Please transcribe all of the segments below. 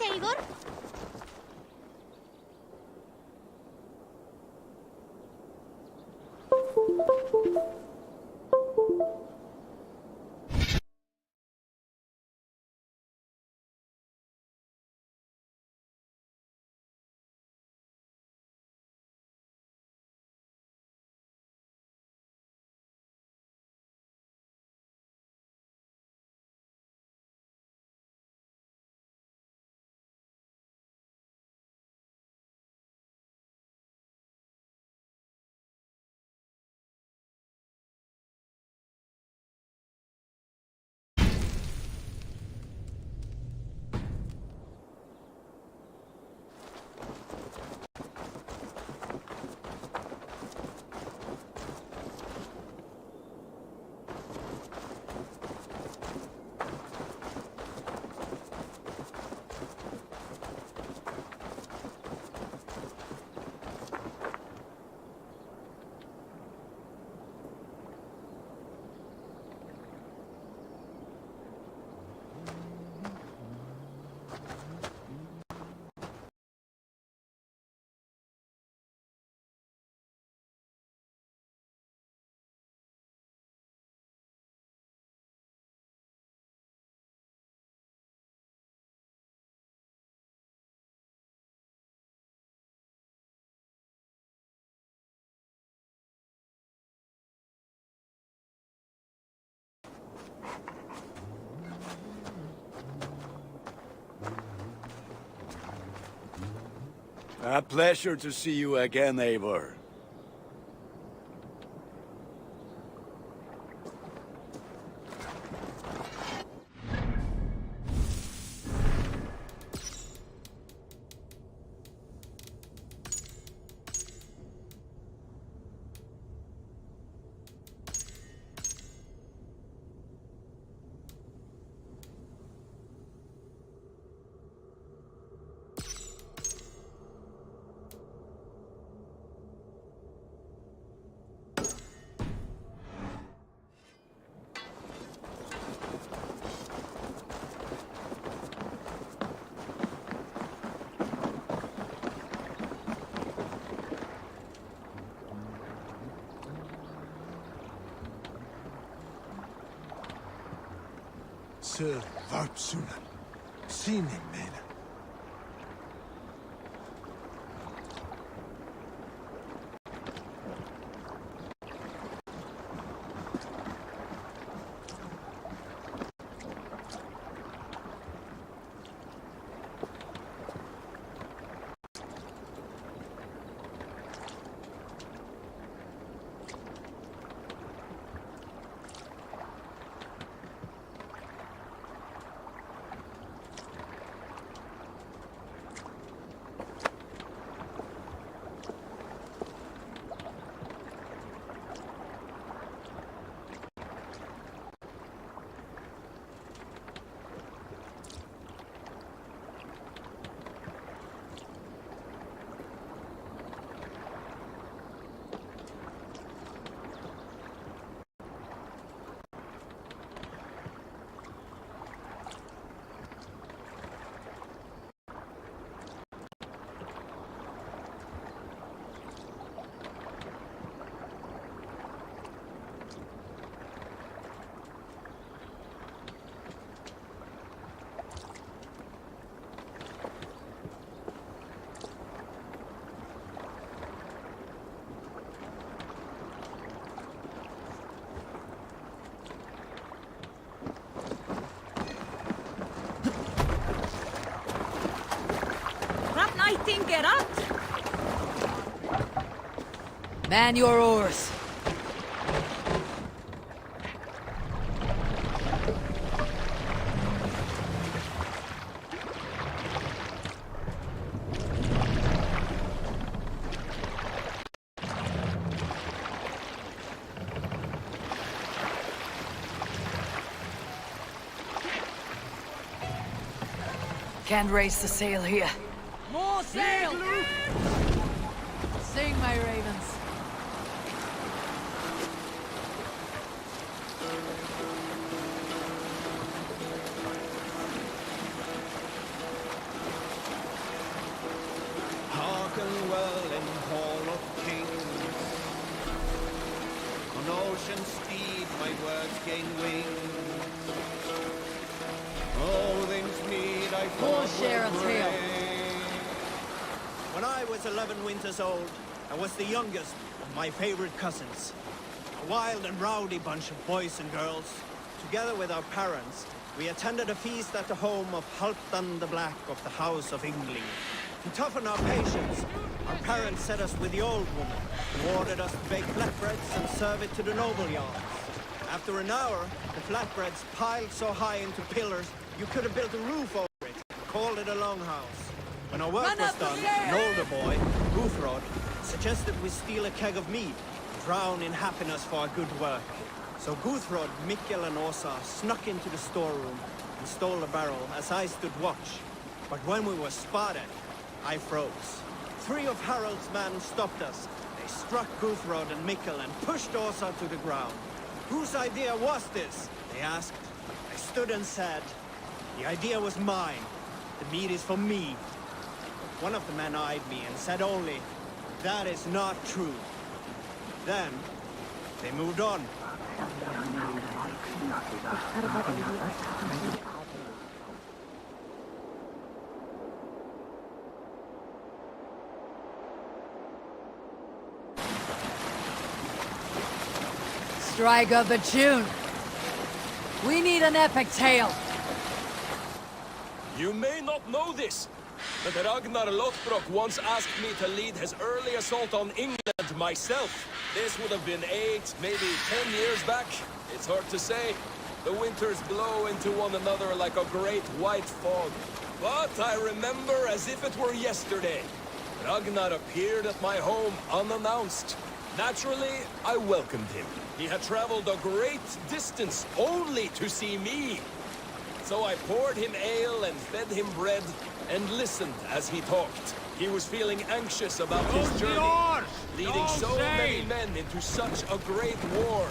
Eivor? A pleasure to see you again, Eivor. Sir Varpsunan, seen him, man. Man your oars. Can't raise the sail here. More sail! Sing, my ravens. spoken well in Hall of Kings. On ocean speed my words gain wings. Odin's mead I thought share a would tale. bring. When I was 11 winters old, I was the youngest of my favorite cousins. A wild and rowdy bunch of boys and girls. Together with our parents, we attended a feast at the home of Halfdan the Black of the House of Yngling. To toughen our patience, our parents set us with the old woman, who ordered us to bake flatbreads and serve it to the noble yards. After an hour, the flatbreads piled so high into pillars, you could have built a roof over it, called it a longhouse. When our work was done, an older boy, Guthrod, suggested we steal a keg of mead, drown in happiness for our good work. So Guthrod, Mikkel and Åsa snuck into the storeroom and stole the barrel as I stood watch. But when we were spotted, I froze. 3 of Harald's men stopped us. They struck Guthrod and Mikkel and pushed Åsa to the ground. Whose idea was this? They asked. I stood and said, the idea was mine. The meat is for me. One of the men eyed me and said only, that is not true. Then, they moved on. Strike up a tune. We need an epic tale. You may not know this, but Ragnar Lothbrok once asked me to lead his early assault on England myself. This would have been 8, maybe 10 years back. It's hard to say. The winters blow into one another like a great white fog. But I remember as if it were yesterday. Ragnar appeared at my home unannounced. Naturally, I welcomed him. He had traveled a great distance only to see me. So I poured him ale and fed him bread and listened as he talked. He was feeling anxious about his journey, leading so many men into such a great war.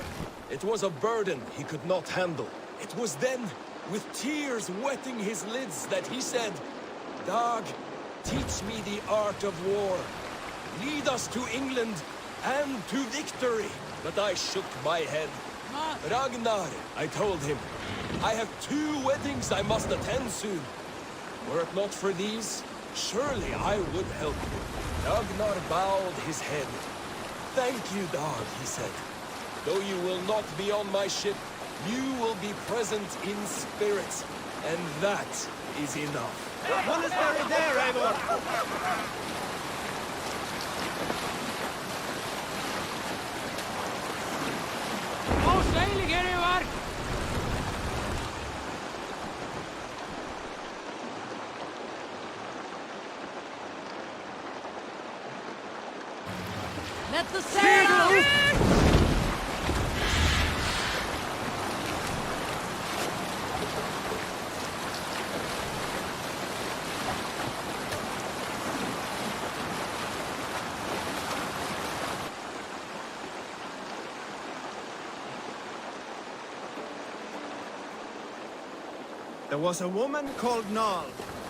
It was a burden he could not handle. It was then, with tears wetting his lids, that he said, Dag, teach me the art of war. Lead us to England and to victory. But I shook my head. Ragnar, I told him, I have 2 weddings I must attend soon. Were it not for these, surely I would help you. Ragnar bowed his head. Thank you, Dag, he said. Though you will not be on my ship, you will be present in spirit, and that is enough. One is buried there, Eivor! Let the sail! There was a woman called Nal,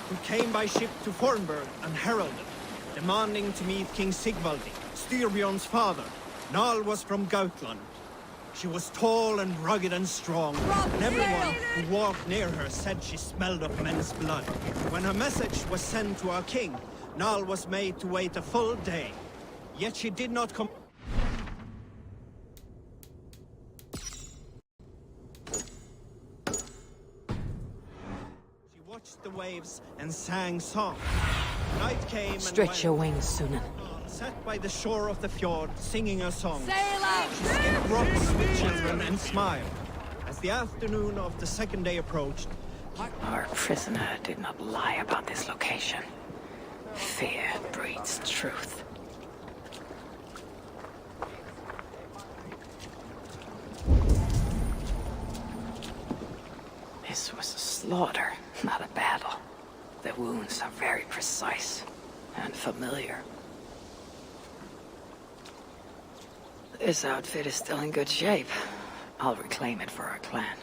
who came by ship to Fornburg and heralded, demanding to meet King Sigvaldi, Styrbjorn's father. Nal was from Gautland. She was tall and rugged and strong, and everyone who walked near her said she smelled of men's blood. When her message was sent to our king, Nal was made to wait a full day. Yet she did not come. She watched the waves and sang songs. Night came and Stretch your went. wings, Sunan. Sat by the shore of the fjord, singing her song. Sail out! She skipped rocks with children and smiled. As the afternoon of the second day approached, Our prisoner did not lie about this location. Fear breeds truth. This was a slaughter, not a battle. The wounds are very precise and familiar. This outfit is still in good shape. I'll reclaim it for our clan.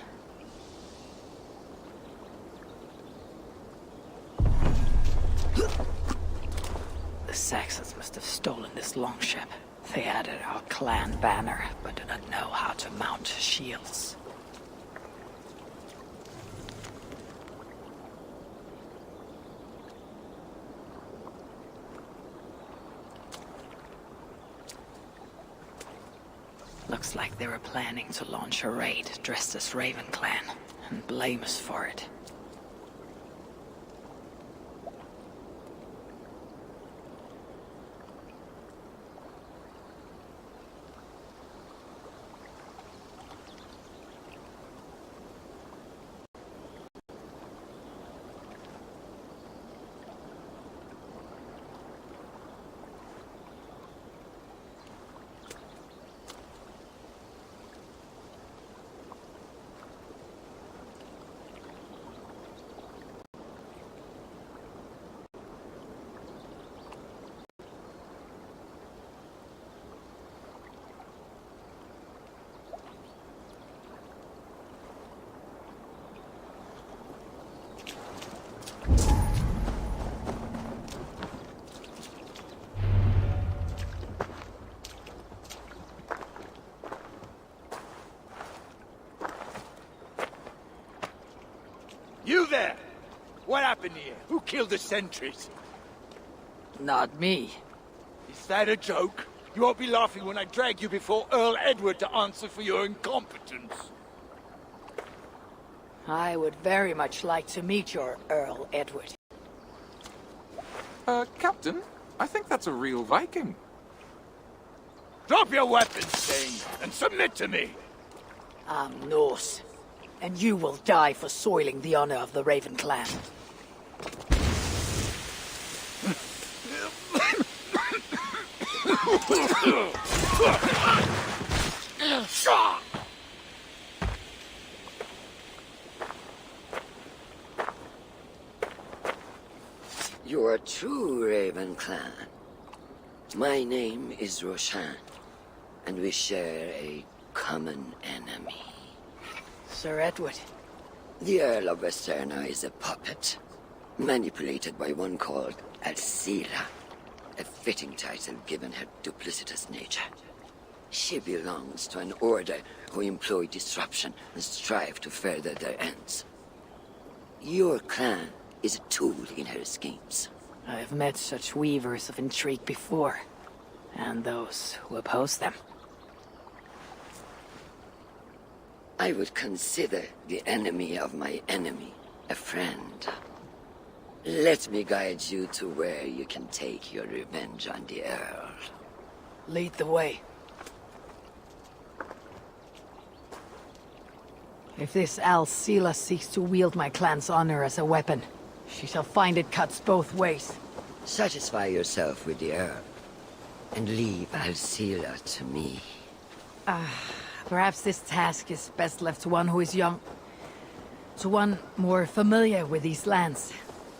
The Saxons must have stolen this longship. They added our clan banner, but do not know how to mount shields. Looks like they were planning to launch a raid dressed as Raven Clan, and blame us for it. You there! What happened here? Who killed the sentries? Not me. Is that a joke? You won't be laughing when I drag you before Earl Edward to answer for your incompetence. I would very much like to meet your Earl Edward. Captain, I think that's a real Viking. Drop your weapons, Thane, and submit to me! I'm Norse, and you will die for soiling the honor of the Raven Clan. You are true, Raven Clan. My name is Roshan, and we share a common enemy. Sir Edward. The Earl of Westerna is a puppet, manipulated by one called Alcila, a fitting title given her duplicitous nature. She belongs to an order who employ disruption and strive to further their ends. Your clan is a tool in her schemes. I have met such weavers of intrigue before, and those who oppose them. I would consider the enemy of my enemy a friend. Let me guide you to where you can take your revenge on the Earl. Lead the way. If this Alcila seeks to wield my clan's honor as a weapon, she shall find it cuts both ways. Satisfy yourself with the Earl, and leave Alcila to me. Perhaps this task is best left to one who is young. To one more familiar with these lands.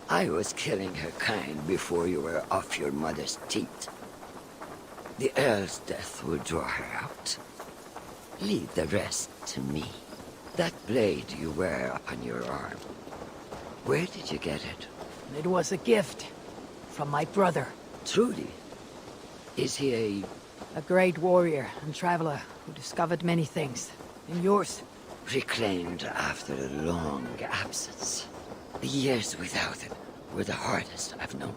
I was killing her kind before you were off your mother's teat. The Earl's death will draw her out. Leave the rest to me. That blade you wear upon your arm, where did you get it? It was a gift from my brother. Truly? Is he A great warrior and traveler who discovered many things. And yours? reclaimed after a long absence? The years without it were the hardest I've known.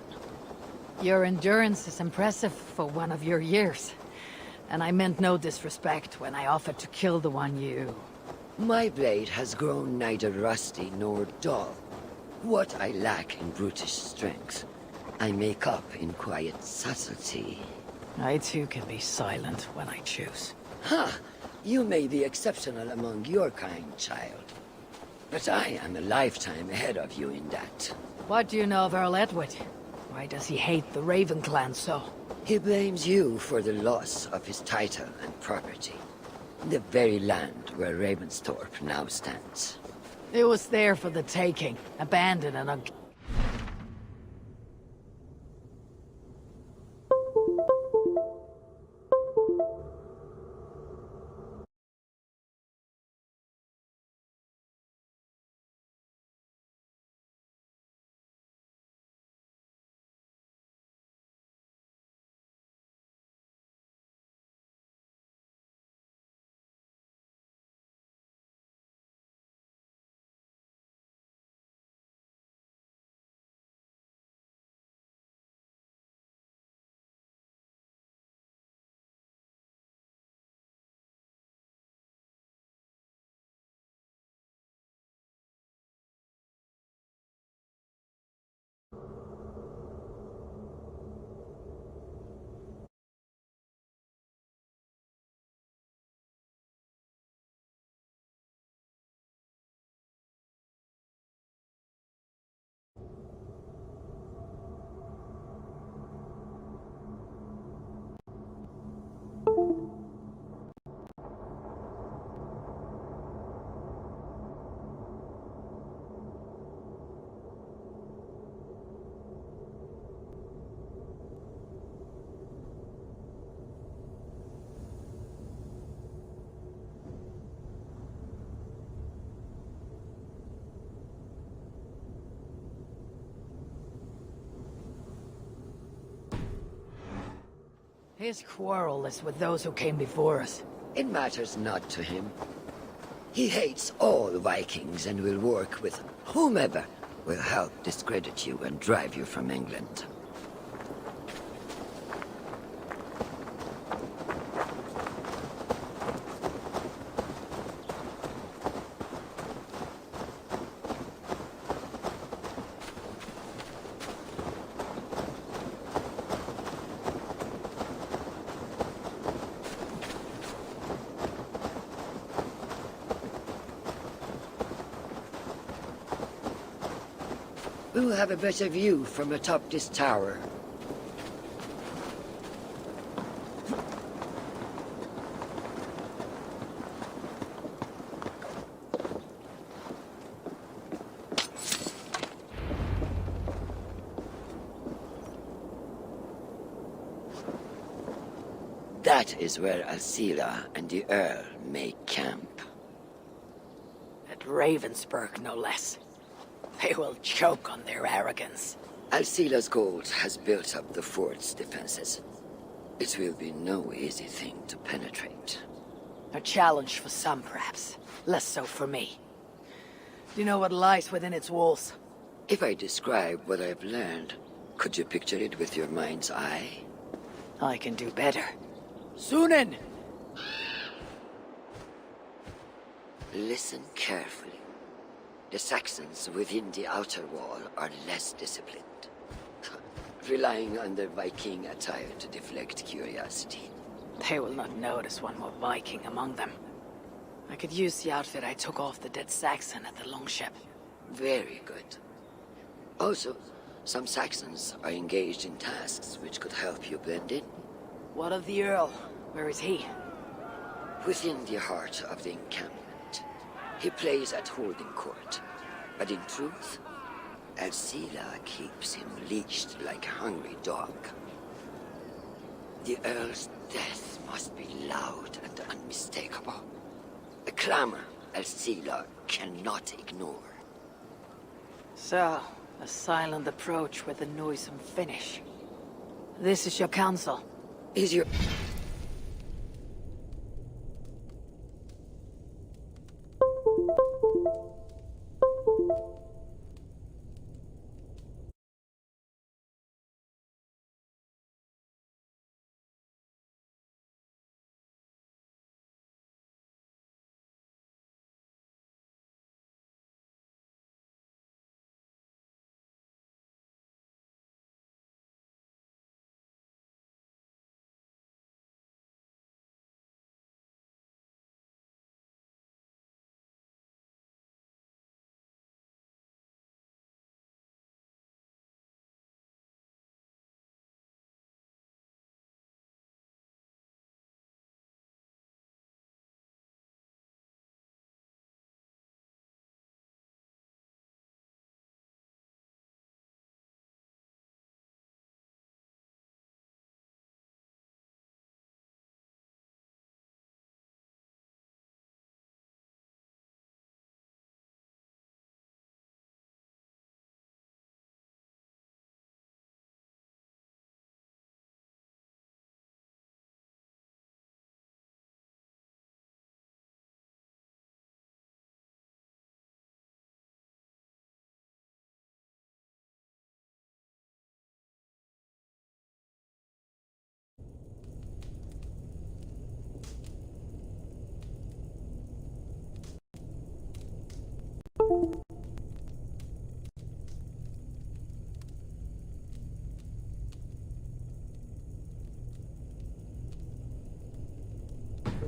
Your endurance is impressive for one of your years. And I meant no disrespect when I offered to kill the one you... My blade has grown neither rusty nor dull. What I lack in brutish strength, I make up in quiet subtlety. I too can be silent when I choose. Ha! You may be exceptional among your kind, child. But I am a lifetime ahead of you in that. What do you know of Earl Edward? Why does he hate the Raven Clan so? He blames you for the loss of his title and property. The very land where Ravensthorpe now stands. It was there for the taking, abandoned and His quarrel is with those who came before us. It matters not to him. He hates all Vikings and will work with whomever will help discredit you and drive you from England. We'll have a better view from atop this tower. That is where Alcila and the Earl make camp. At Ravensburg, no less. They will choke on their arrogance. Alcila's gold has built up the fort's defenses. It will be no easy thing to penetrate. A challenge for some, perhaps. Less so for me. Do you know what lies within its walls? If I describe what I've learned, could you picture it with your mind's eye? I can do better. Sunan! Listen carefully. The Saxons within the outer wall are less disciplined, relying on their Viking attire to deflect curiosity. They will not notice one more Viking among them. I could use the outfit I took off the dead Saxon at the longship. Very good. Also, some Saxons are engaged in tasks which could help you blend in. What of the Earl? Where is he? Within the heart of the encampment. He plays at holding court, but in truth, Alcila keeps him leashed like a hungry dog. The Earl's death must be loud and unmistakable. A clamor Alcila cannot ignore. So, a silent approach with a noisome finish. This is your counsel. Is your...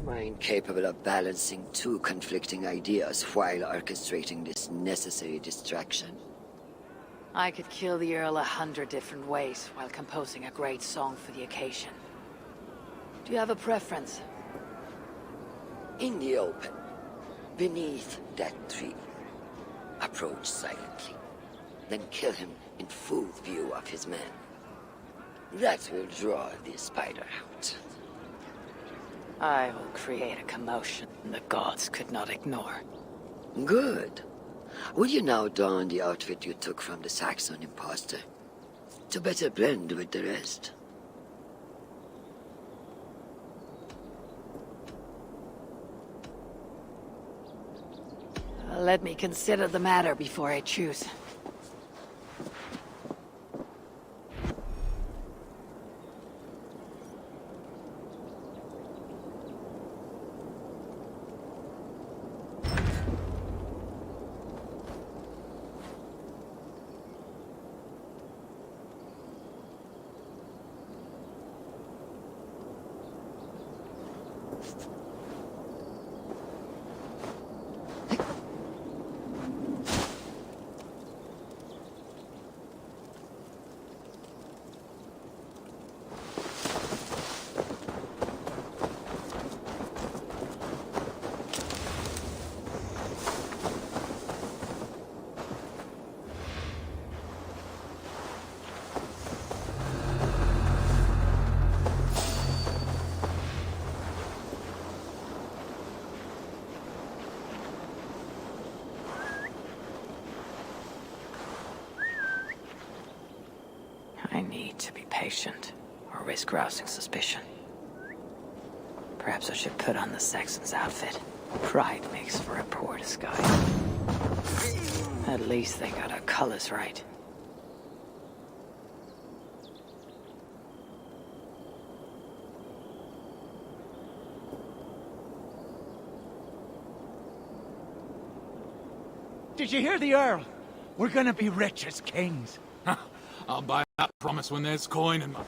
mind capable of balancing two conflicting ideas while orchestrating this necessary distraction? I could kill the Earl 100 different ways while composing a great song for the occasion. Do you have a preference? In the open, beneath that tree. Approach silently, then kill him in full view of his men. That will draw the spider out. I will create a commotion the gods could not ignore. Good. Will you now don the outfit you took from the Saxon imposter? To better blend with the rest. Let me consider the matter before I choose. I need to be patient, or risk rousing suspicion. Perhaps I should put on the Saxon's outfit. Pride makes for a poor disguise. At least they got our colors right. Did you hear the Earl? We're gonna be rich as kings. I'll buy that promise when there's coin in my...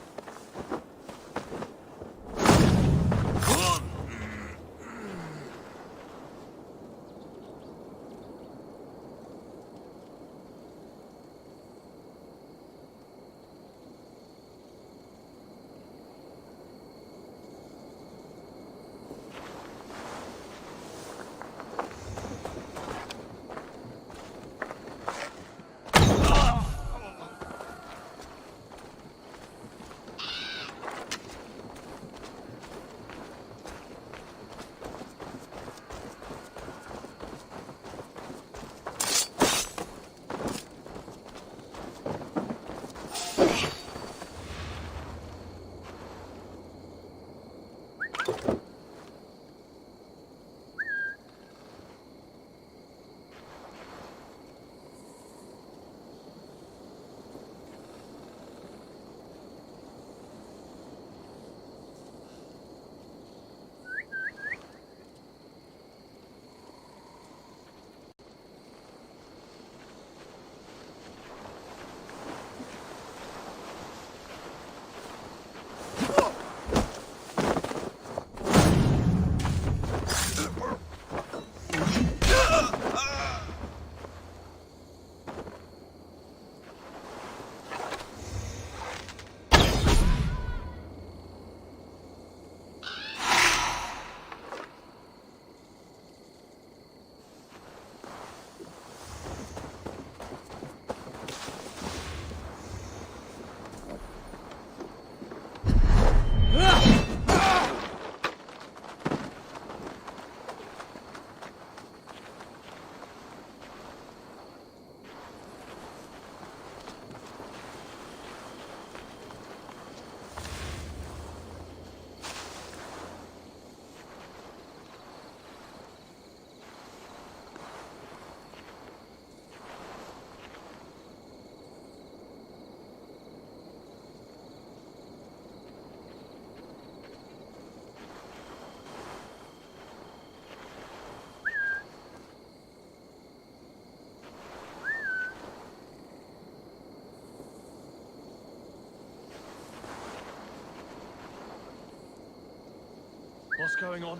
What's going on?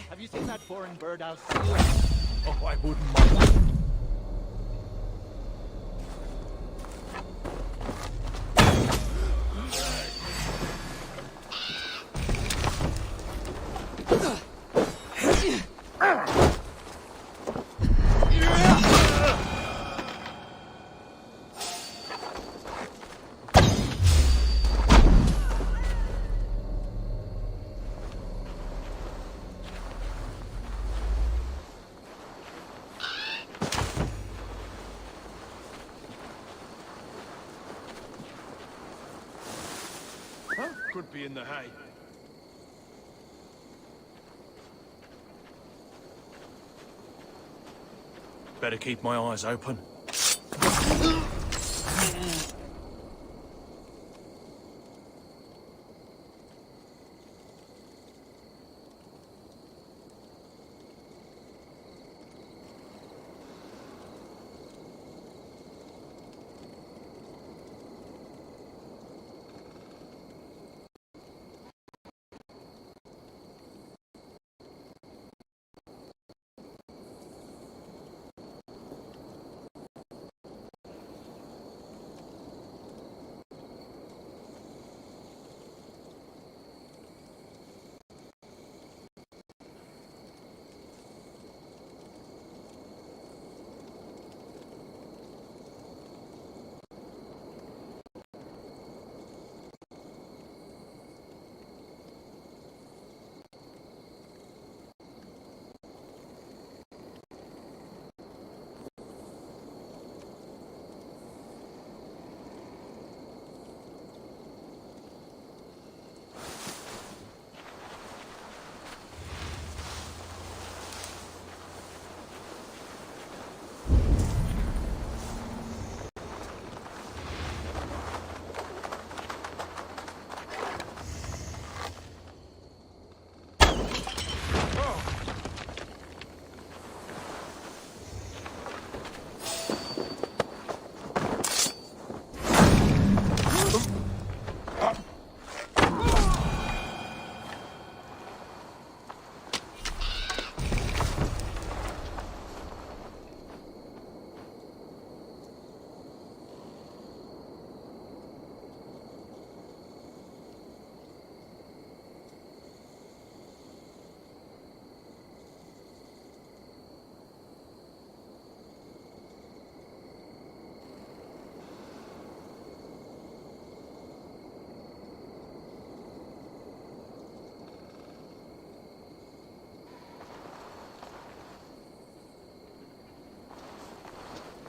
Have you seen that foreign bird out sea? Oh, I wouldn't mind. Could be in the hay. Better keep my eyes open.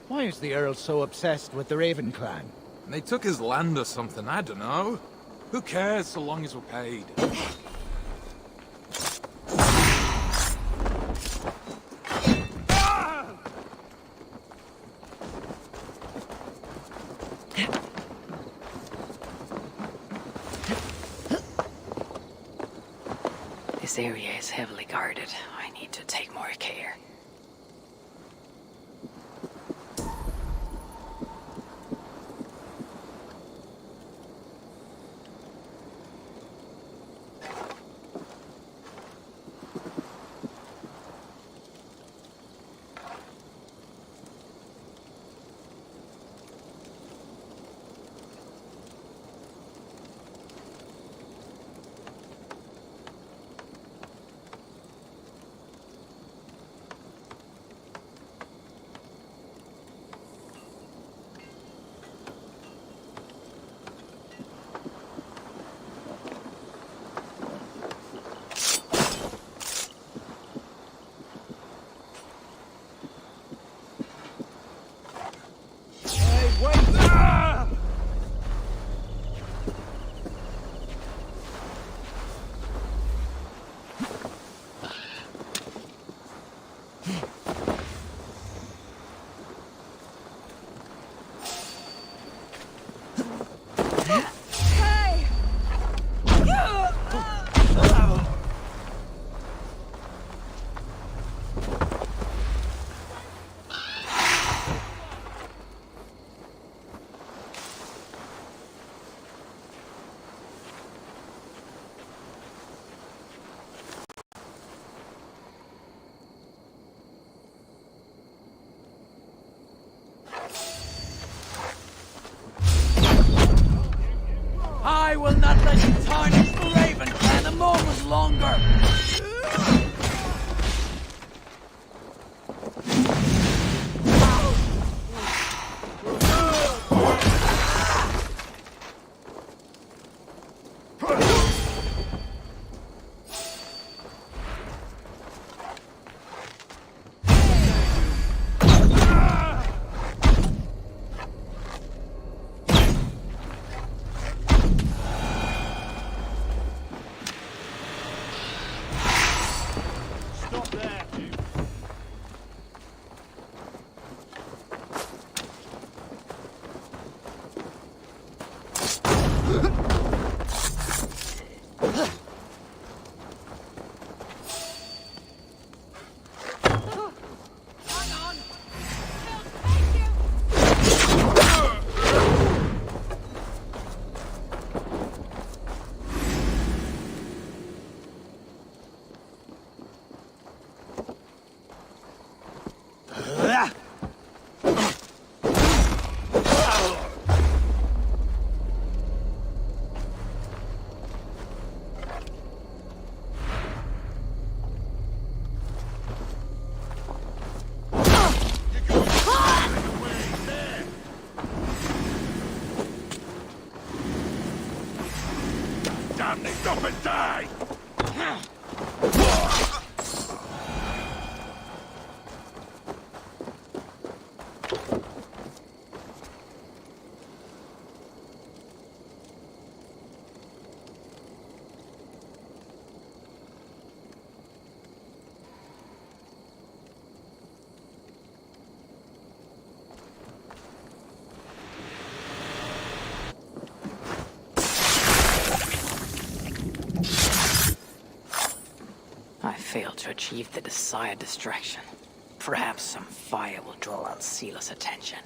Why is the Earl so obsessed with the Raven clan? They took his land or something, I don't know. Who cares so long as we're paid? This area is heavily guarded. I need to take more care. I will not let you tarnish the Raven clan a moment longer! Damn, they stop and die! I failed to achieve the desired distraction. Perhaps some fire will draw Alcila's attention.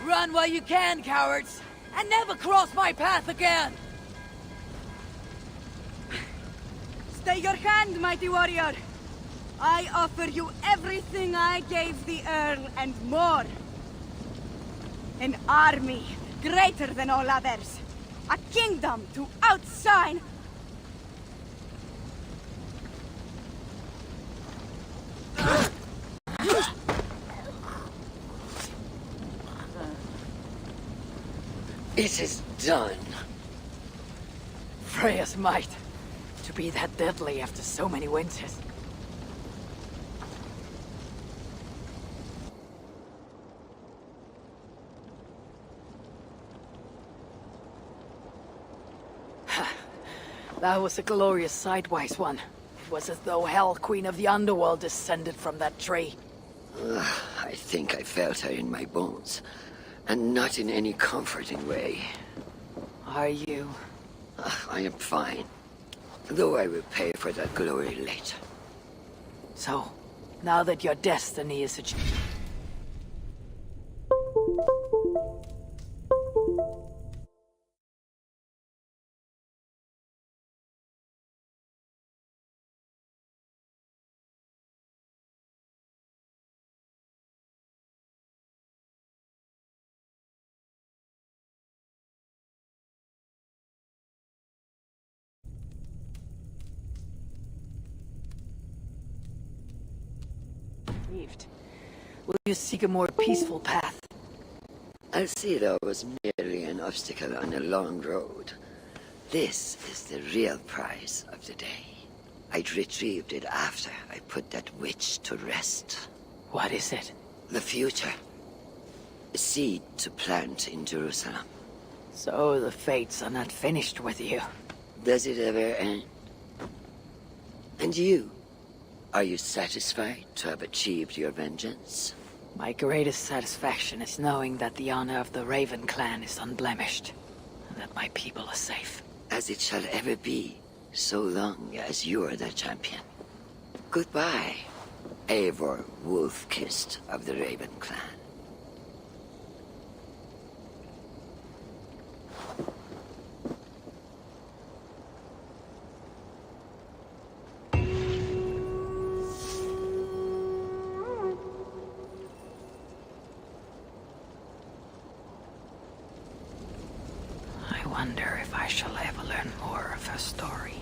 Run while you can, cowards! And never cross my path again! Stay your hand, mighty warrior! I offer you everything I gave the Earl and more. An army greater than all others. A kingdom to outshine. It is done. Freya's might. To be that deadly after so many winters. That was a glorious sidewise one. It was as though Hell, Queen of the Underworld, descended from that tree. I think I felt her in my bones. And not in any comforting way. Are you? I am fine. Though I will pay for that glory later. So, now that your destiny is achieved... Will you seek a more peaceful path? Alcida was merely an obstacle on a long road. This is the real prize of the day. I'd retrieved it after I put that witch to rest. What is it? The future. A seed to plant in Jerusalem. So the fates are not finished with you. Does it ever end? And you? Are you satisfied to have achieved your vengeance? My greatest satisfaction is knowing that the honor of the Raven clan is unblemished, and that my people are safe. As it shall ever be, so long as you are the champion. Goodbye, Eivor Wolf-Kissed of the Raven clan. wonder if I shall ever learn more of her story.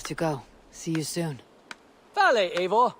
to go. See you soon. Vale, Eivor.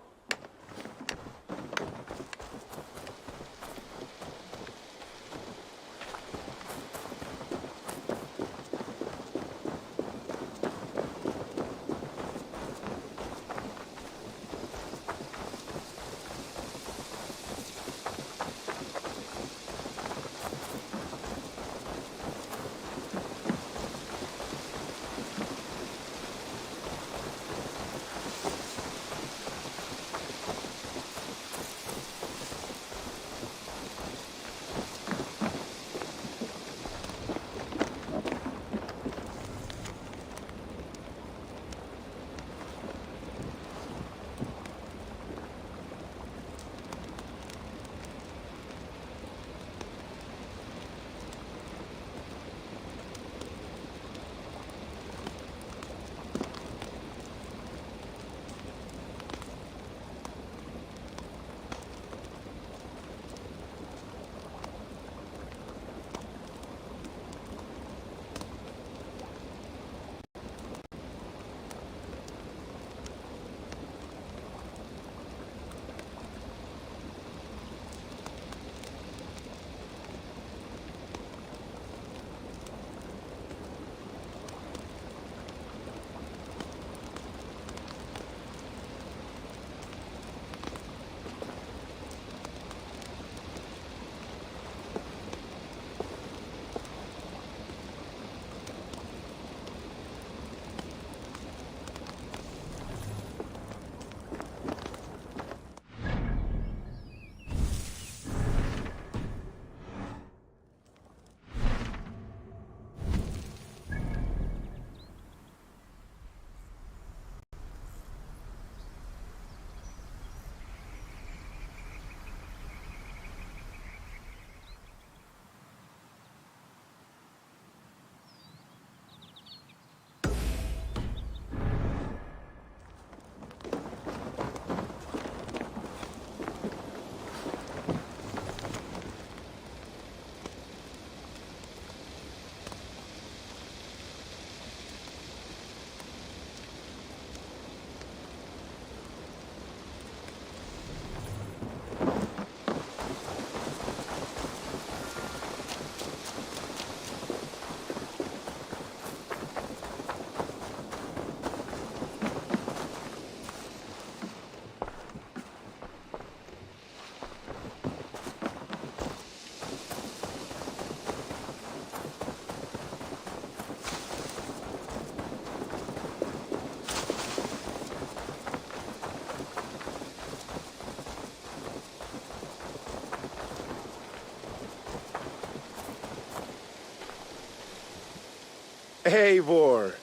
Eivor,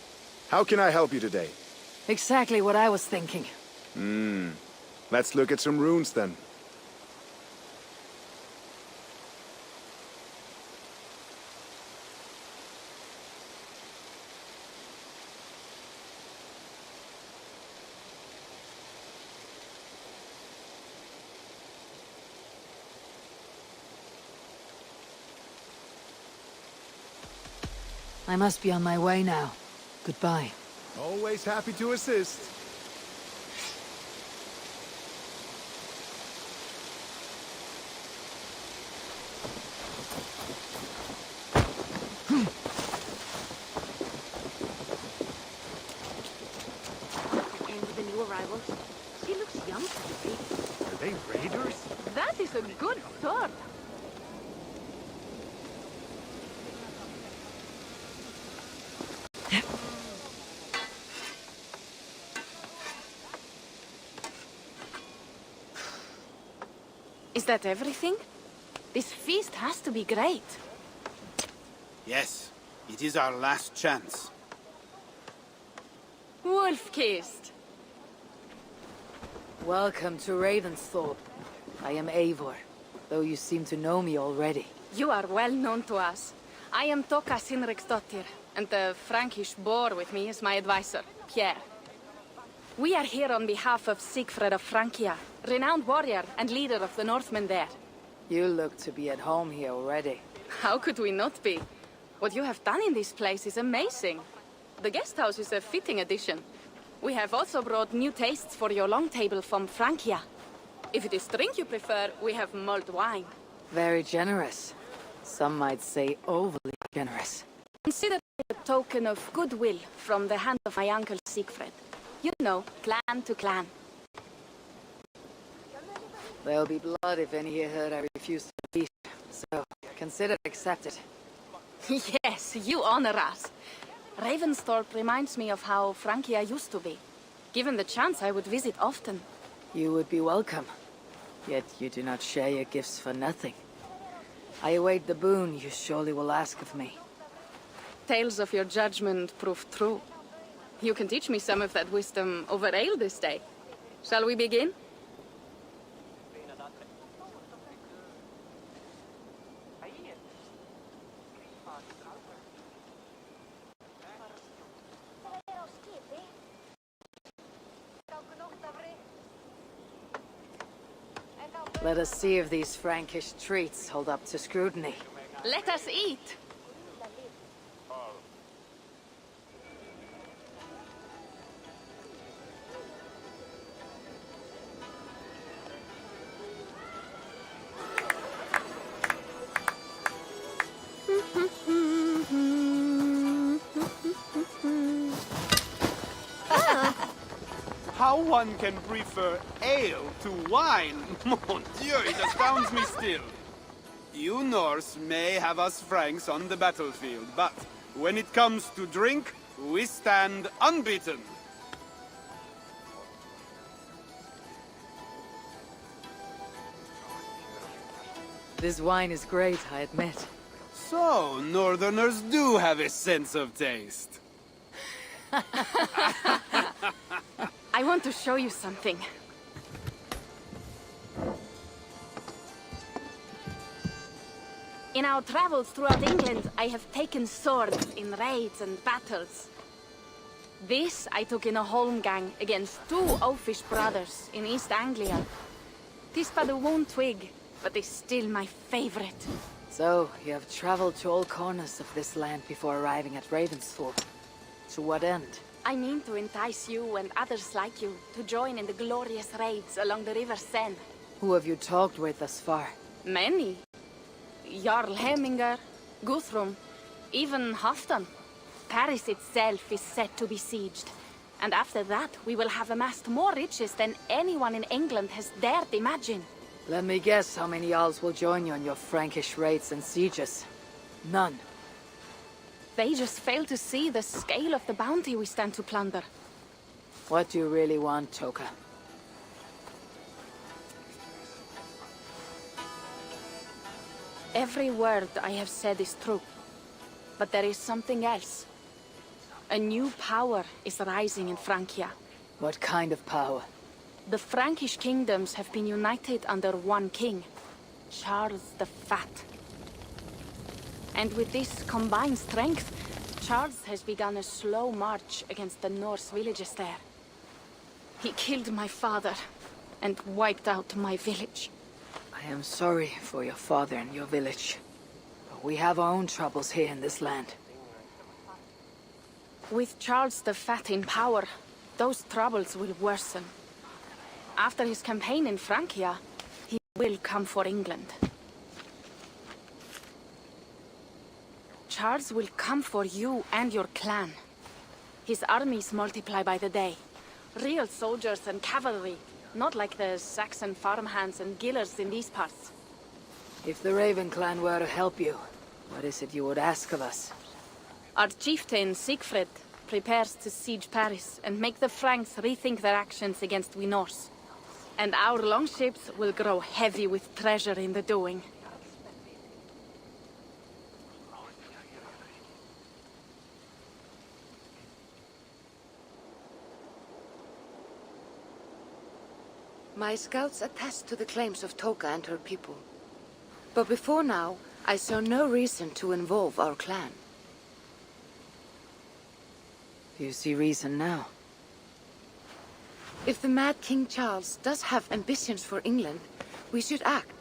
how can I help you today? Exactly what I was thinking. Let's look at some runes then. I must be on my way now. Goodbye. Always happy to assist. And the new arrivals. She looks young for the baby. Are they raiders? That is a good sword. Is that everything? This feast has to be great. Yes, it is our last chance. Wolf-kissed. Welcome to Ravensthorpe. I am Eivor, though you seem to know me already. You are well known to us. I am Toka Sinriksdottir, and the Frankish boar with me is my advisor, Pierre. We are here on behalf of Sigfred of Francia, renowned warrior and leader of the Northmen there. You look to be at home here already. How could we not be? What you have done in this place is amazing. The guest house is a fitting addition. We have also brought new tastes for your long table from Francia. If it is drink you prefer, we have mulled wine. Very generous. Some might say overly generous. Consider it a token of goodwill from the hand of my uncle Siegfried. You know, clan to clan. There'll be blood if any here heard I refuse to feast, so consider accepted. Yes, you honor us. Ravensthorpe reminds me of how Francia used to be. Given the chance, I would visit often. You would be welcome. Yet you do not share your gifts for nothing. I await the boon you surely will ask of me. Tales of your judgment prove true. You can teach me some of that wisdom over ale this day. Shall we begin? Let us see if these Frankish treats hold up to scrutiny. Let us eat! How one can prefer ale to wine? Mon Dieu, it astounds me still. You Norse may have us Franks on the battlefield, but when it comes to drink, we stand unbeaten. This wine is great, I admit. So, Northerners do have a sense of taste. I want to show you something. In our travels throughout England, I have taken swords in raids and battles. This I took in a holmgang against two oafish brothers in East Anglia. 'Tis but a worn twig, but is still my favorite. So, you have traveled to all corners of this land before arriving at Ravensthorpe. To what end? I mean to entice you and others like you to join in the glorious raids along the River Seine. Who have you talked with thus far? Many. Jarl Hemminger, Guthrum, even Halfdan. Paris itself is set to be sieged. And after that, we will have amassed more riches than anyone in England has dared imagine. Let me guess how many Jarls will join you on your Frankish raids and sieges. None. They just fail to see the scale of the bounty we stand to plunder. What do you really want, Toka? Every word I have said is true. But there is something else. A new power is rising in Francia. What kind of power? The Frankish kingdoms have been united under one king, Charles the Fat. And with this combined strength, Charles has begun a slow march against the Norse villages there. He killed my father and wiped out my village. I am sorry for your father and your village. But we have our own troubles here in this land. With Charles the Fat in power, those troubles will worsen. After his campaign in Francia, he will come for England. Charles will come for you and your clan. His armies multiply by the day. Real soldiers and cavalry, not like the Saxon farmhands and gillers in these parts. If the Raven clan were to help you, what is it you would ask of us? Our chieftain, Siegfried, prepares to siege Paris and make the Franks rethink their actions against we Norse. And our longships will grow heavy with treasure in the doing. My scouts attest to the claims of Toka and her people. But before now, I saw no reason to involve our clan. Do you see reason now? If the mad King Charles does have ambitions for England, we should act.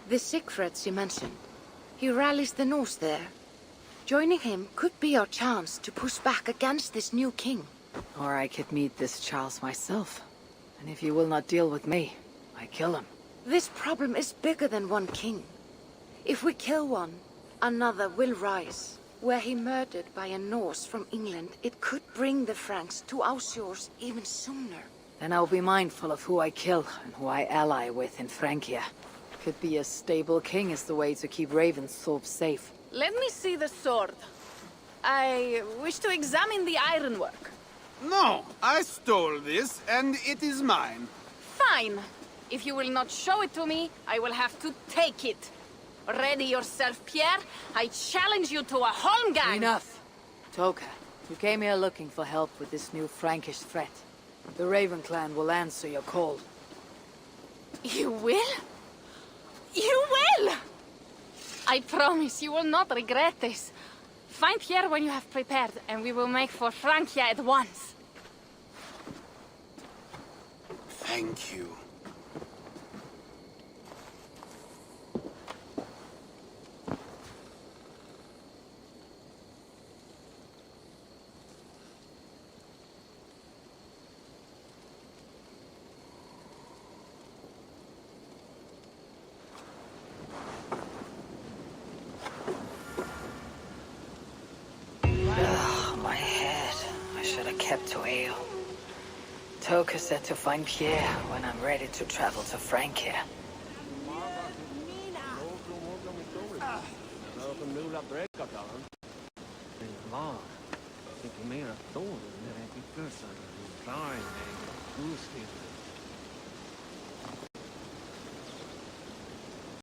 The Siegfried she mentioned, he rallies the Norse there. Joining him could be our chance to push back against this new king. Or I could meet this Charles myself. And if you will not deal with me, I kill him. This problem is bigger than one king. If we kill one, another will rise. Were he murdered by a Norse from England, it could bring the Franks to our shores even sooner. Then I'll be mindful of who I kill and who I ally with in Francia. Could be a stable king is the way to keep Ravensthorpe safe. Let me see the sword. I wish to examine the ironwork. No, I stole this, and it is mine. Fine. If you will not show it to me, I will have to take it. Ready yourself, Pierre. I challenge you to a holmgang. Enough. Toka, you came here looking for help with this new Frankish threat. The Raven clan will answer your call. You will? You will! I promise you will not regret this. Find Pierre when you have prepared, and we will make for Francia at once. Thank you. My head. I should have kept to ale. Toka said to find Pierre when I'm ready to travel to Francia.